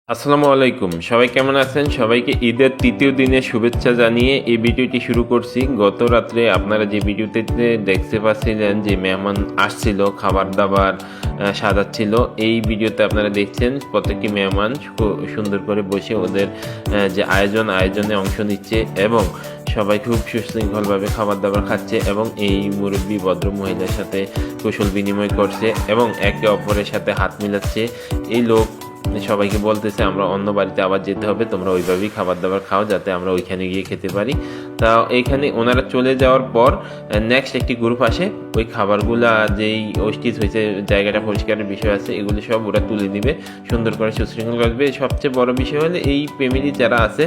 আসসালামু আলাইকুম, সবাই কেমন আছেন? সবাইকে ঈদের তৃতীয় দিনের শুভেচ্ছা জানিয়ে এই ভিডিওটি শুরু করছি। গত রাত্রে আপনারা যে ভিডিওতে দেখতে পাচ্ছিলেন যে মেহমান আসছিল, খাবার দাবার সাজাচ্ছিল, এই ভিডিওতে আপনারা দেখছেন প্রত্যেকটি মেহমান সুন্দর করে বসে ওদের যে আয়োজনে অংশ নিচ্ছে এবং সবাই খুব সুশৃঙ্খলভাবে খাবার দাবার খাচ্ছে এবং এই মুরব্বী ভদ্র মহিলার সাথে কুশল বিনিময় করছে এবং একে অপরের সাথে হাত মিলাচ্ছে। এই লোক সবাইকে বলতেছে আমরা অন্য বাড়িতে আবার যেতে হবে, তোমরা ওইভাবেই খাবার দাবার খাও যাতে আমরা ওইখানে গিয়ে খেতে পারি। তা এইখানে ওনারা চলে যাওয়ার পর নেক্সট একটি গ্রুপ আসে, ওই খাবারগুলা যেই অস্থিত হয়েছে, জায়গাটা পরিষ্কারের বিষয় আছে, এগুলো সব ওরা তুলে নিবে, সুন্দর করে সুশৃঙ্খল করবে। সবচেয়ে বড় বিষয় হলো এই ফ্যামিলি যারা আছে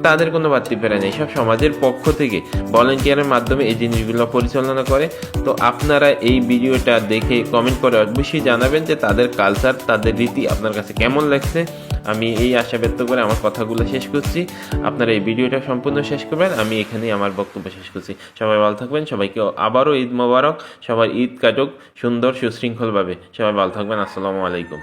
তাদের কোনো বাড়তি ফেরা নেই, সব সমাজের পক্ষ থেকে ভলেন্টিয়ারের মাধ্যমে এই জিনিসগুলো পরিচালনা করে। তো আপনারা এই ভিডিওটা দেখে কমেন্ট করে অবশ্যই জানাবেন যে তাদের কালচার, তাদের রীতি আপনার কাছে কেমন লাগছে। আমি এই আশা ব্যক্ত করে আমার কথাগুলো শেষ করছি। আপনারা এই ভিডিওটা সম্পূর্ণ শেষ করবেন, আমি এখানেই আমার বক্তব্য শেষ করছি। সবাই ভালো থাকবেন, সবাইকে আবারও ঈদ মোবারক, সবার ঈদ কাটুক সুন্দর সুশৃঙ্খলভাবে। সবাই ভালো থাকবেন, আসসালামু আলাইকুম।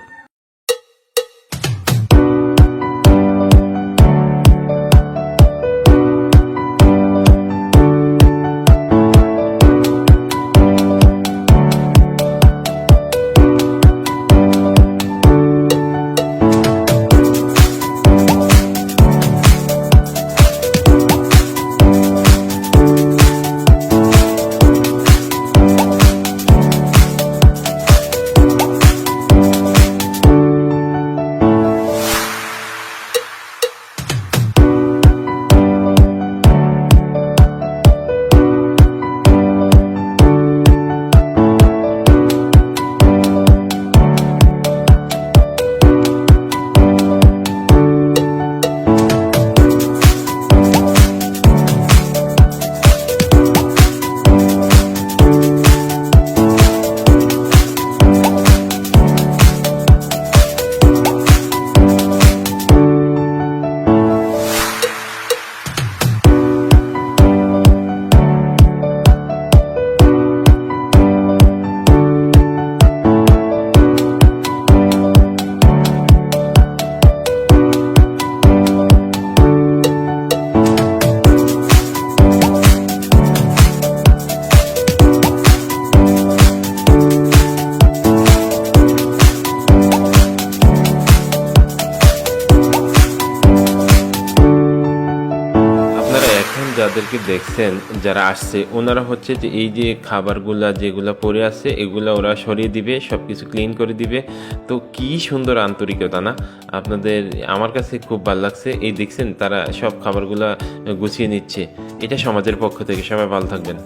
যাদেরকে দেখছেন যারা আসছে, ওনারা হচ্ছে যে এই যে খাবারগুলা যেগুলো পড়ে আছে এগুলো ওরা সরিয়ে দিবে, সব কিছু ক্লিন করে দিবে। তো কি সুন্দর আন্তরিকতা না আপনাদের, আমার কাছে খুব ভালো লাগছে। এই দেখছেন তারা সব খাবারগুলা গুছিয়ে নিচ্ছে, এটা সমাজের পক্ষ থেকে। সবাই ভালো থাকবেন।